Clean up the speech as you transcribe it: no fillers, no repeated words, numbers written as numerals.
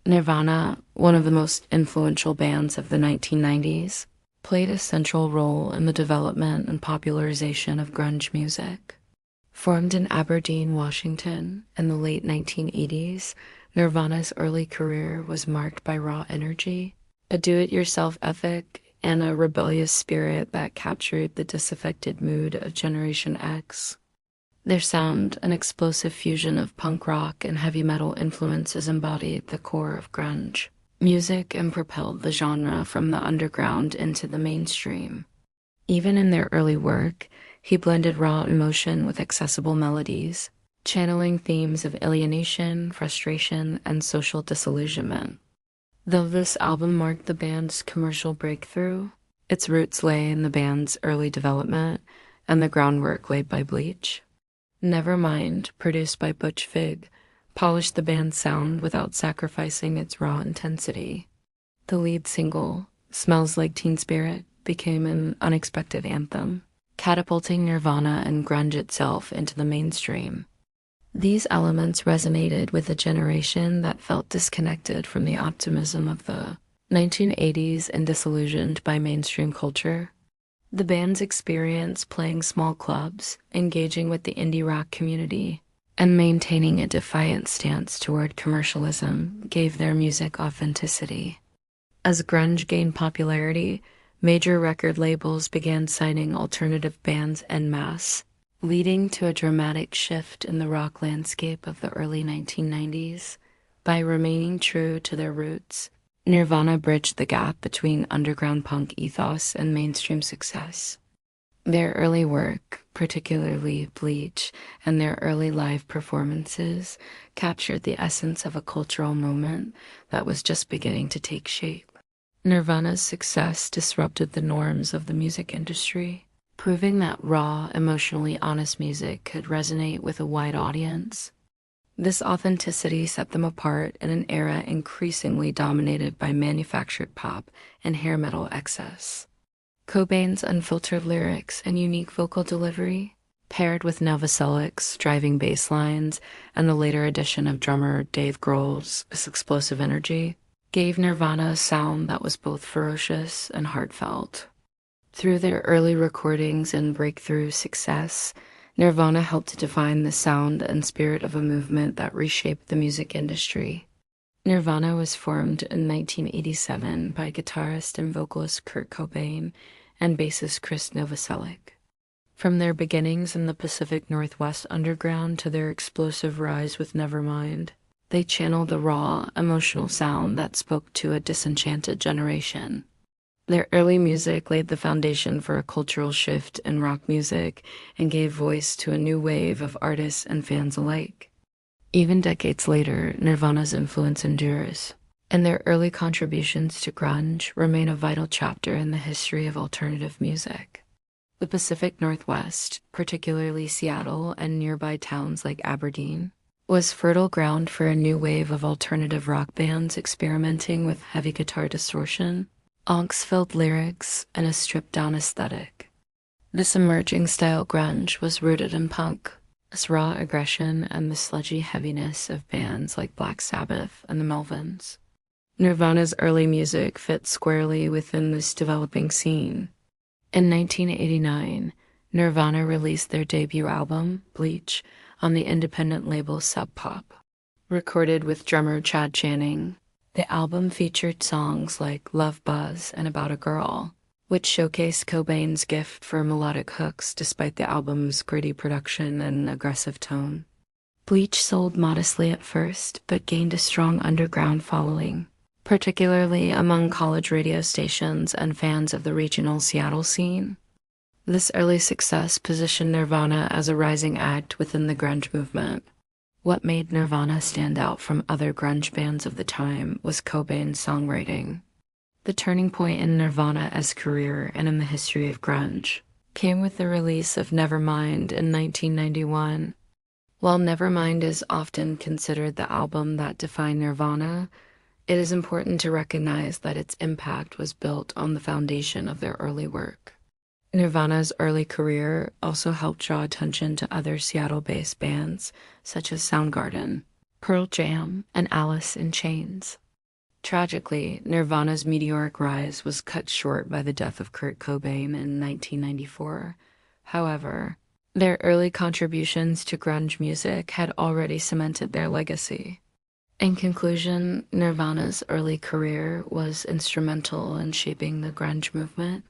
Nirvana, one of the most influential bands of the 1990s, played a central role in the development and popularization of grunge music. Formed in Aberdeen, Washington, in the late 1980s, Nirvana's early career was marked by raw energy, a do-it-yourself ethic, and a rebellious spirit that captured the disaffected mood of Generation X. Their sound, an explosive fusion of punk rock and heavy metal influences, embodied the core of grunge music and propelled the genre from the underground into the mainstream. Even in their early work, he blended raw emotion with accessible melodies, channeling themes of alienation, frustration, and social disillusionment. Though this album marked the band's commercial breakthrough, its roots lay in the band's early development and the groundwork laid by Bleach. Nevermind, produced by Butch Vig, polished the band's sound without sacrificing its raw intensity. The lead single, Smells Like Teen Spirit, became an unexpected anthem, catapulting Nirvana and grunge itself into the mainstream. These elements resonated with a generation that felt disconnected from the optimism of the 1980s and disillusioned by mainstream culture. The band's experience playing small clubs, engaging with the indie rock community, and maintaining a defiant stance toward commercialism gave their music authenticity. As grunge gained popularity, major record labels began signing alternative bands en masse, leading to a dramatic shift in the rock landscape of the early 1990s. By remaining true to their roots, Nirvana bridged the gap between underground punk ethos and mainstream success. Their early work, particularly Bleach, and their early live performances captured the essence of a cultural moment that was just beginning to take shape. Nirvana's success disrupted the norms of the music industry, proving that raw, emotionally honest music could resonate with a wide audience. This authenticity set them apart in an era increasingly dominated by manufactured pop and hair metal excess. Cobain's unfiltered lyrics and unique vocal delivery, paired with Novoselic's driving bass lines and the later addition of drummer Dave Grohl's explosive energy, gave Nirvana a sound that was both ferocious and heartfelt. Through their early recordings and breakthrough success, Nirvana helped to define the sound and spirit of a movement that reshaped the music industry. Nirvana was formed in 1987 by guitarist and vocalist Kurt Cobain and bassist Chris Novoselic. From their beginnings in the Pacific Northwest underground to their explosive rise with Nevermind, they channeled a raw, emotional sound that spoke to a disenchanted generation. Their early music laid the foundation for a cultural shift in rock music and gave voice to a new wave of artists and fans alike. Even decades later, Nirvana's influence endures, and their early contributions to grunge remain a vital chapter in the history of alternative music. The Pacific Northwest, particularly Seattle and nearby towns like Aberdeen, was fertile ground for a new wave of alternative rock bands experimenting with heavy guitar distortion, angst-filled lyrics, and a stripped-down aesthetic. This emerging style grunge was rooted in punk, as raw aggression and the sludgy heaviness of bands like Black Sabbath and the Melvins. Nirvana's early music fit squarely within this developing scene. In 1989, Nirvana released their debut album, Bleach, on the independent label Sub Pop. Recorded with drummer Chad Channing, the album featured songs like Love Buzz and About a Girl, which showcased Cobain's gift for melodic hooks despite the album's gritty production and aggressive tone. Bleach sold modestly at first, but gained a strong underground following, particularly among college radio stations and fans of the regional Seattle scene. This early success positioned Nirvana as a rising act within the grunge movement. What made Nirvana stand out from other grunge bands of the time was Cobain's songwriting. The turning point in Nirvana's career and in the history of grunge came with the release of Nevermind in 1991. While Nevermind is often considered the album that defined Nirvana, it is important to recognize that its impact was built on the foundation of their early work. Nirvana's early career also helped draw attention to other Seattle-based bands such as Soundgarden, Pearl Jam, and Alice in Chains. Tragically, Nirvana's meteoric rise was cut short by the death of Kurt Cobain in 1994. However, their early contributions to grunge music had already cemented their legacy. In conclusion, Nirvana's early career was instrumental in shaping the grunge movement.